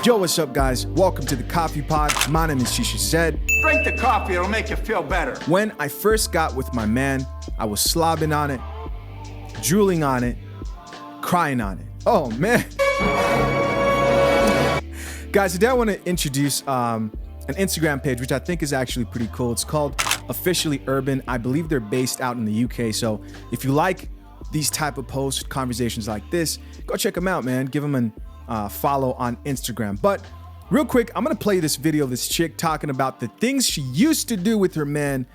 Yo, what's up, guys? Welcome to the Coffee Pod. My name is Shisha Said. Drink the coffee, it'll make you feel better. When I first got with my man, I was slobbing on it, drooling on it, crying on it. Oh, man. Guys, today I want to introduce an Instagram page, which I think is actually pretty cool. It's called Officially Urban. I believe they're based out in the UK. So if you like these type of posts, conversations like this, go check them out, man. Give them an follow on Instagram. But real quick, I'm gonna play this video of this chick talking about the things she used to do with her man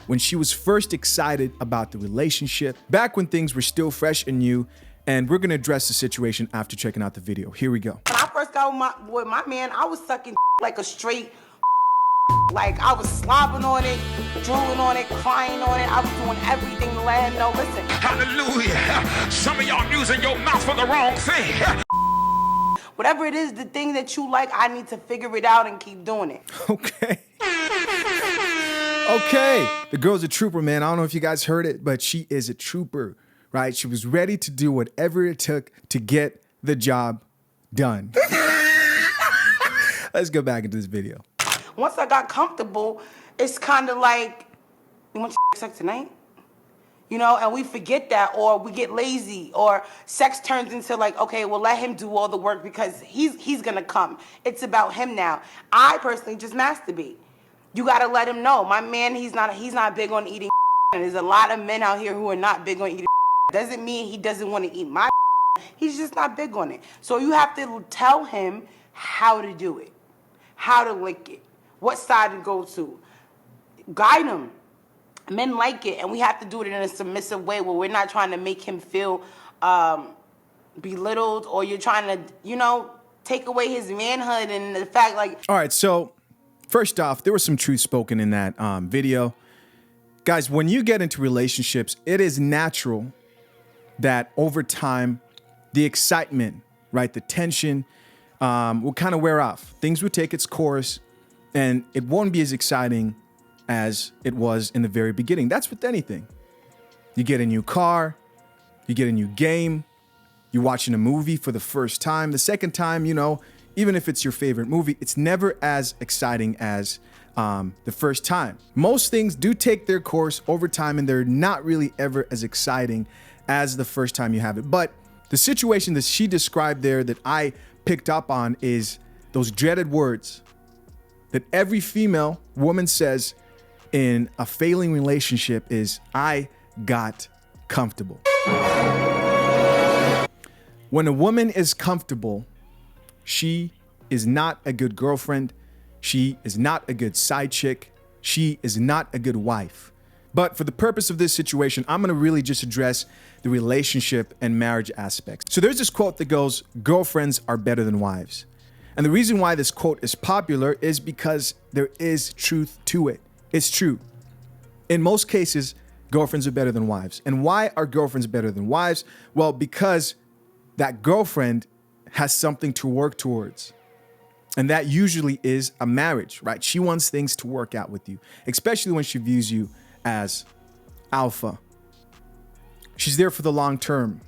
when she was first excited about the relationship, back when things were still fresh and new, and we're gonna address the situation after checking out the video. Here we go. When I first got with my man, I was sucking like a straight, like I was slobbing on it, drooling on it, crying on it. I was doing everything to let him know, listen. Hallelujah. Some of y'all using your mouth for the wrong thing. Whatever it is, the thing that you like, I need to figure it out and keep doing it. Okay. Okay. The girl's a trooper, man. I don't know if you guys heard it, but she is a trooper, right? She was ready to do whatever it took to get the job done. Let's go back into this video. Once I got comfortable, it's kind of like, you want sex tonight? You know, and we forget that, or we get lazy, or sex turns into like, okay, well, let him do all the work because he's gonna come. It's about him now. I personally just masturbate. You gotta let him know. My man, he's not big on eating, and there's a lot of men out here who are not big on eating. Doesn't mean he doesn't want to eat my. He's just not big on it. So you have to tell him how to do it, how to lick it, what side to go to. Guide him. Men like it, and we have to do it in a submissive way where we're not trying to make him feel belittled, or you're trying to, you know, take away his manhood and the fact like... All right, so first off, there was some truth spoken in that video. Guys, when you get into relationships, it is natural that over time, the excitement, right, the tension will kind of wear off. Things will take its course, and it won't be as exciting as it was in the very beginning. That's with anything. You get a new car, you get a new game, you're watching a movie for the first time. The second time, you know, even if it's your favorite movie, it's never as exciting as the first time. Most things do take their course over time, and they're not really ever as exciting as the first time you have it. But the situation that she described there that I picked up on is those dreaded words that every female woman says in a failing relationship is, I got comfortable. When a woman is comfortable, she is not a good girlfriend. She is not a good side chick. She is not a good wife. But for the purpose of this situation, I'm going to really just address the relationship and marriage aspects. So there's this quote that goes, girlfriends are better than wives. And the reason why this quote is popular is because there is truth to it. It's true. In most cases, girlfriends are better than wives. And why are girlfriends better than wives? Well, because that girlfriend has something to work towards. And that usually is a marriage, right? She wants things to work out with you, especially when she views you as alpha. She's there for the long term.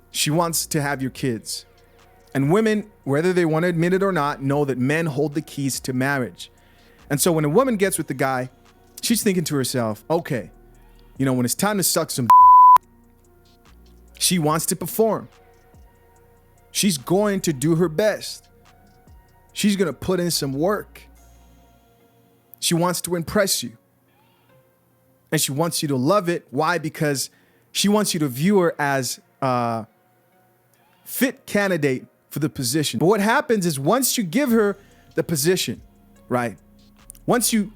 She wants to have your kids. And women, whether they want to admit it or not, know that men hold the keys to marriage. And so when a woman gets with the guy, she's thinking to herself, okay, you know, when it's time to suck some, she wants to perform. She's going to do her best. She's going to put in some work. She wants to impress you. And she wants you to love it. Why? Because she wants you to view her as a fit candidate for the position. But what happens is once you give her the position, right? Once you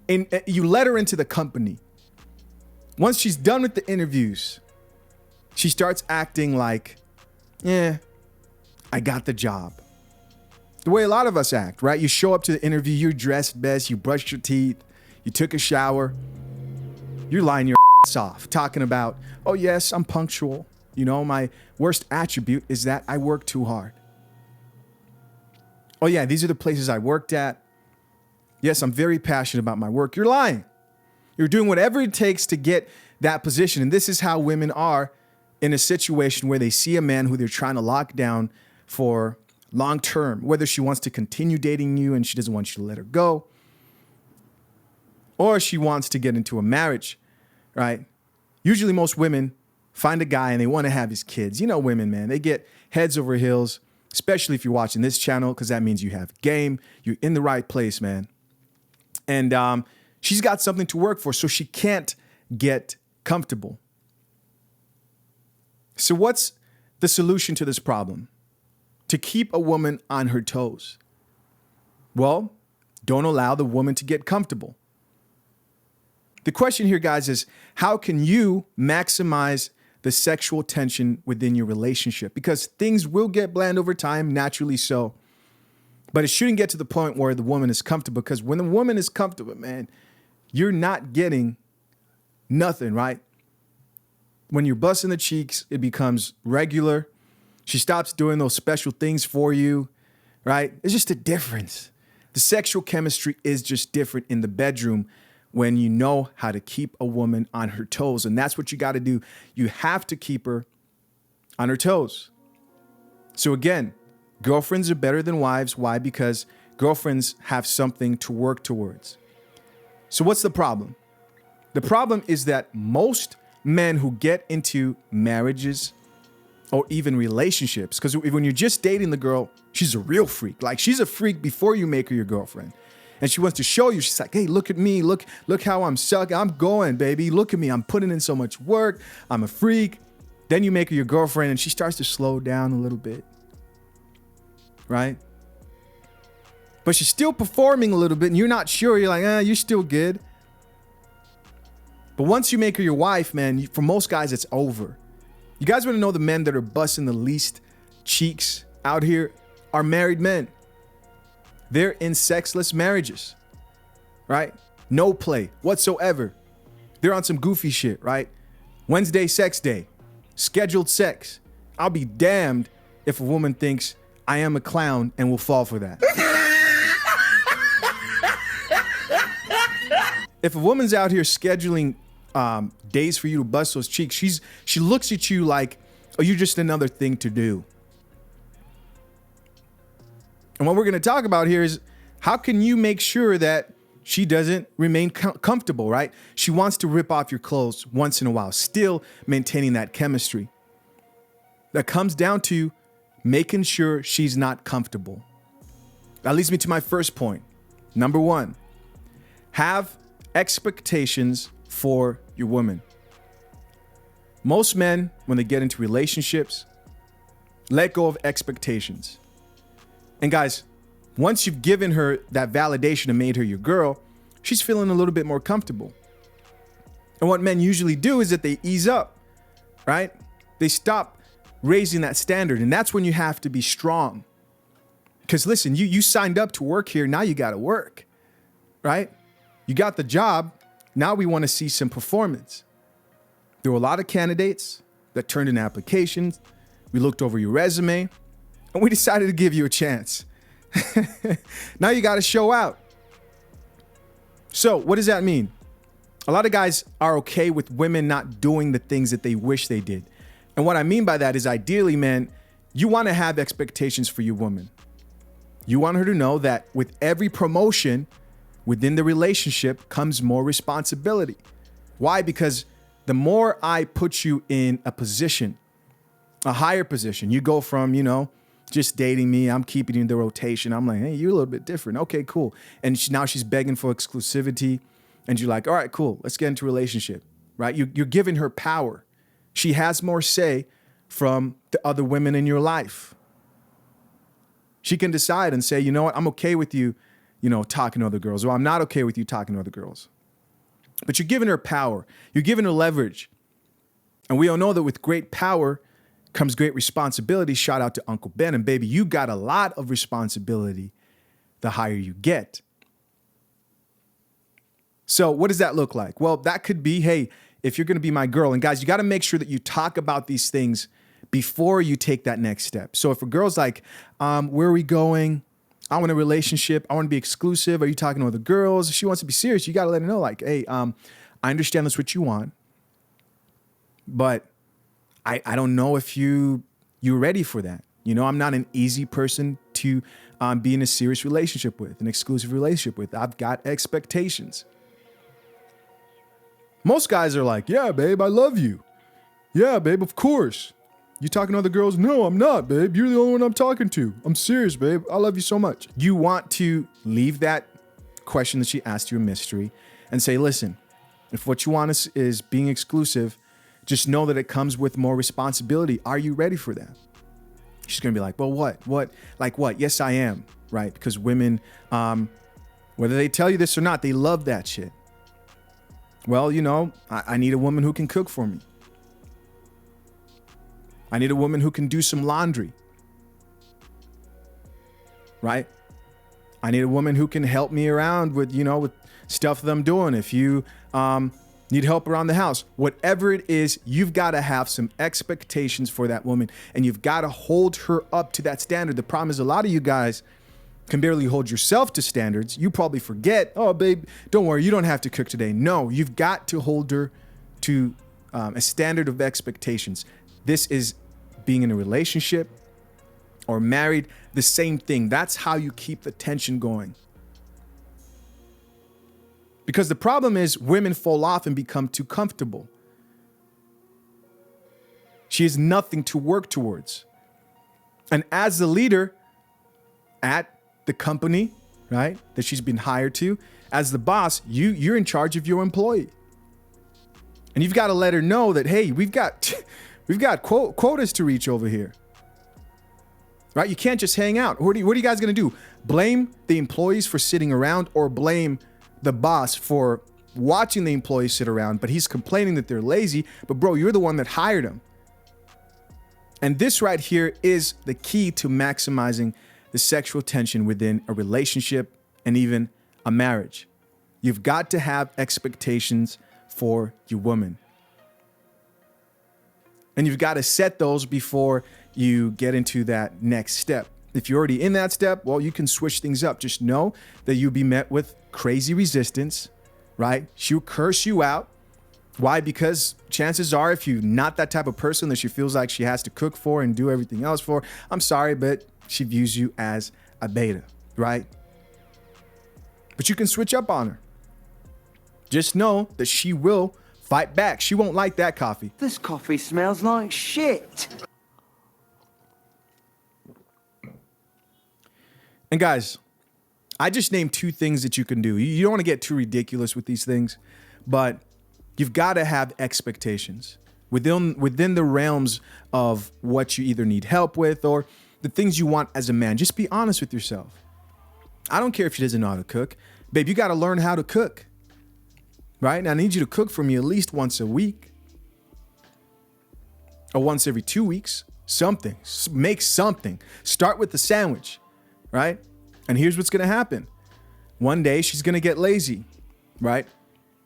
let her into the company, once she's done with the interviews, she starts acting like, yeah, I got the job. The way a lot of us act, right? You show up to the interview, you're dressed best, you brushed your teeth, you took a shower, you're lying your ass off, talking about, oh yes, I'm punctual. You know, my worst attribute is that I work too hard. Oh yeah, these are the places I worked at. Yes, I'm very passionate about my work. You're lying. You're doing whatever it takes to get that position. And this is how women are in a situation where they see a man who they're trying to lock down for long term, whether she wants to continue dating you and she doesn't want you to let her go, or she wants to get into a marriage, right? Usually most women find a guy and they want to have his kids. You know women, man, they get heads over heels, especially if you're watching this channel, because that means you have game. You're in the right place, man. And she's got something to work for, so she can't get comfortable. So what's the solution to this problem? To keep a woman on her toes? Well, don't allow the woman to get comfortable. The question here, guys, is how can you maximize the sexual tension within your relationship? Because things will get bland over time, naturally so. But it shouldn't get to the point where the woman is comfortable, because when the woman is comfortable, man, you're not getting nothing, right? When you're busting the cheeks, it becomes regular. She stops doing those special things for you, right? It's just a difference. The sexual chemistry is just different in the bedroom when you know how to keep a woman on her toes. And that's what you got to do. You have to keep her on her toes. So again, girlfriends are better than wives. Why? Because girlfriends have something to work towards. So what's the problem? The problem is that most men who get into marriages or even relationships, because when you're just dating the girl, she's a real freak. Like, she's a freak before you make her your girlfriend. And she wants to show you. She's like, hey, look at me. Look how I'm sucking. I'm going, baby. Look at me. I'm putting in so much work. I'm a freak. Then you make her your girlfriend and she starts to slow down a little bit. Right? But she's still performing a little bit and you're not sure. You're like, you're still good. But once you make her your wife, man, for most guys, it's over. You guys want to know the men that are busting the least cheeks out here are married men. They're in sexless marriages, right? No play whatsoever. They're on some goofy shit, right? Wednesday, sex day, scheduled sex. I'll be damned if a woman thinks I am a clown and will fall for that. If a woman's out here scheduling days for you to bust those cheeks, she looks at you like, oh, you're just another thing to do. And what we're going to talk about here is how can you make sure that she doesn't remain comfortable, right? She wants to rip off your clothes once in a while, still maintaining that chemistry. That comes down to making sure she's not comfortable. That leads me to my first point. Number one, have expectations for your woman. Most men, when they get into relationships, let go of expectations. And guys, once you've given her that validation and made her your girl, she's feeling a little bit more comfortable. And what men usually do is that they ease up, right? They stop raising that standard. And that's when you have to be strong. Because listen, you signed up to work here. Now you got to work, right? You got the job. Now we want to see some performance. There were a lot of candidates that turned in applications. We looked over your resume and we decided to give you a chance. Now you got to show out. So what does that mean? A lot of guys are okay with women not doing the things that they wish they did. And what I mean by that is ideally, man, you want to have expectations for your woman. You want her to know that with every promotion within the relationship comes more responsibility. Why? Because the more I put you in a position, a higher position, you go from, just dating me, I'm keeping you in the rotation. I'm like, hey, you're a little bit different. Okay, cool. And now she's begging for exclusivity. And you're like, all right, cool. Let's get into a relationship, right? You're giving her power. She has more say from the other women in your life. She can decide and say, you know what? I'm okay with you, talking to other girls, or I'm not okay with you talking to other girls. But you're giving her power. You're giving her leverage. And we all know that with great power comes great responsibility. Shout out to Uncle Ben. And baby, you got a lot of responsibility the higher you get. So what does that look like? Well, that could be, hey, if you're going to be my girl, and guys, you got to make sure that you talk about these things before you take that next step. So if a girl's like, where are we going? I want a relationship. I want to be exclusive. Are you talking to other girls? If she wants to be serious, you got to let her know, like, hey, I understand that's what you want, but I don't know if you're ready for that. You know, I'm not an easy person to be in a serious relationship with, an exclusive relationship with. I've got expectations. Most guys are like, yeah, babe, I love you. Yeah, babe, of course. You talking to other girls? No, I'm not, babe. You're the only one I'm talking to. I'm serious, babe. I love you so much. You want to leave that question that she asked you a mystery and say, listen, if what you want is being exclusive, just know that it comes with more responsibility. Are you ready for that? She's going to be like, well, what? What? Like what? Yes, I am, right? Because women, whether they tell you this or not, they love that shit. Well, you know, I need a woman who can cook for me. I need a woman who can do some laundry, right? I need a woman who can help me around with, you know, with stuff that I'm doing. If you need help around the house, whatever it is, you've got to have some expectations for that woman, and you've got to hold her up to that standard. The problem is a lot of you guys can barely hold yourself to standards. You probably forget, oh, babe, don't worry, you don't have to cook today. No, you've got to hold her to a standard of expectations. This is being in a relationship or married, the same thing. That's how you keep the tension going. Because the problem is women fall off and become too comfortable. She has nothing to work towards. And as the leader at the company, right, that she's been hired to, as the boss, you're in charge of your employee. And you've got to let her know that, hey, we've got quotas to reach over here. Right? You can't just hang out. What are you guys going to do? Blame the employees for sitting around, or blame the boss for watching the employees sit around, but he's complaining that they're lazy. But bro, you're the one that hired them. And this right here is the key to maximizing the sexual tension within a relationship and even a marriage. You've got to have expectations for your woman. And you've got to set those before you get into that next step. If you're already in that step, well, you can switch things up. Just know that you'll be met with crazy resistance, right? She'll curse you out. Why? Because chances are, if you're not that type of person that she feels like she has to cook for and do everything else for, I'm sorry, but she views you as a beta, right? But you can switch up on her. Just know that she will fight back. She won't like that coffee. This coffee smells like shit. And guys, I just named 2 things that you can do. You don't want to get too ridiculous with these things, but you've got to have expectations within the realms of what you either need help with or the things you want as a man. Just be honest with yourself. I don't care if she doesn't know how to cook. Babe, you got to learn how to cook, right? And I need you to cook for me at least once a week or once every 2 weeks. Something. Make something. Start with the sandwich, right? And here's what's going to happen. One day she's going to get lazy, right?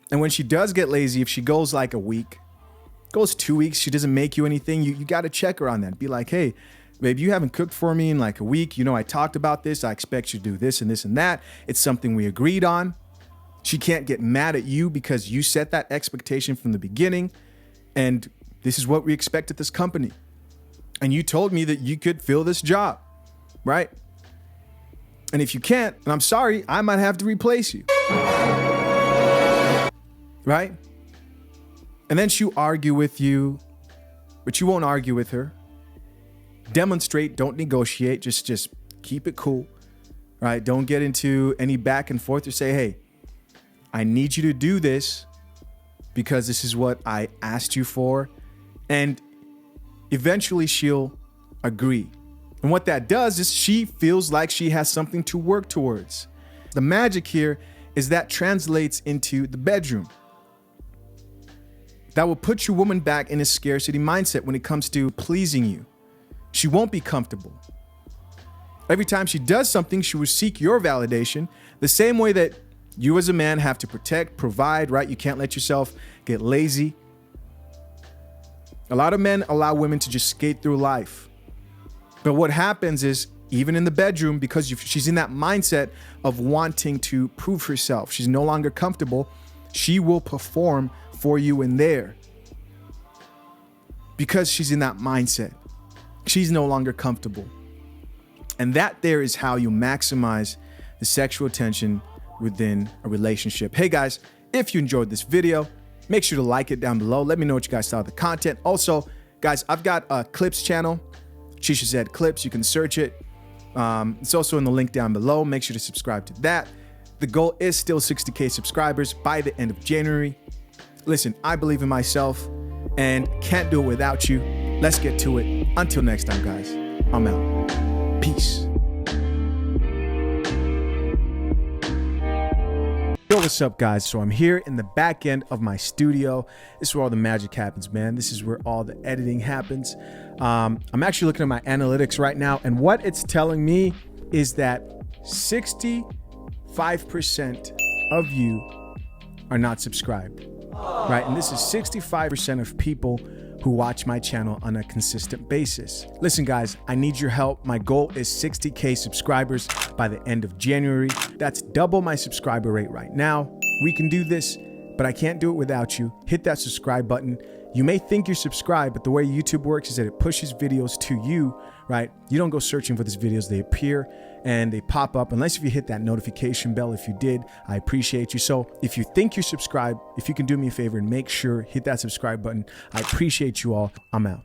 And when she does get lazy, if she goes like a week, goes 2 weeks, she doesn't make you anything, you got to check her on that. Be like, hey, babe, you haven't cooked for me in like a week. You know, I talked about this. I expect you to do this and this and that. It's something we agreed on. She can't get mad at you because you set that expectation from the beginning. And this is what we expect at this company. And you told me that you could fill this job, right? And if you can't, and I'm sorry, I might have to replace you. Right? And then she'll argue with you, but you won't argue with her. Demonstrate, don't negotiate, just keep it cool, right? Don't get into any back and forth or say, hey, I need you to do this because this is what I asked you for. And eventually she'll agree. And what that does is she feels like she has something to work towards. The magic here is that translates into the bedroom. That will put your woman back in a scarcity mindset when it comes to pleasing you. She won't be comfortable. Every time she does something, she will seek your validation, the same way that you as a man have to protect, provide, right? You can't let yourself get lazy. A lot of men allow women to just skate through life. But what happens is, even in the bedroom, because she's in that mindset of wanting to prove herself, she's no longer comfortable, she will perform for you in there because she's in that mindset. She's no longer comfortable. And that there is how you maximize the sexual tension within a relationship. Hey guys, if you enjoyed this video, make sure to like it down below. Let me know what you guys thought of the content. Also, guys, I've got a Clips channel. Shisha said Clips. You can search it. It's also in the link down below. Make sure to subscribe to that. The goal is still 60K subscribers by the end of January. Listen, I believe in myself and can't do it without you. Let's get to it. Until next time, guys, I'm out. Peace. Yo, what's up, guys? So I'm here in the back end of my studio. This is where all the magic happens, man. This is where all the editing happens. I'm actually looking at my analytics right now, and what it's telling me is that 65% of you are not subscribed, right? And this is 65% of people who watch my channel on a consistent basis. Listen, guys, I need your help. My goal is 60K subscribers by the end of January. That's double my subscriber rate right now. We can do this, but I can't do it without you. Hit that subscribe button. You may think you're subscribed, but the way YouTube works is that it pushes videos to you, right? You don't go searching for these videos. They appear and they pop up, unless if you hit that notification bell. If you did, I appreciate you. So if you think you're subscribed, if you can do me a favor and make sure, hit that subscribe button. I appreciate you all. I'm out.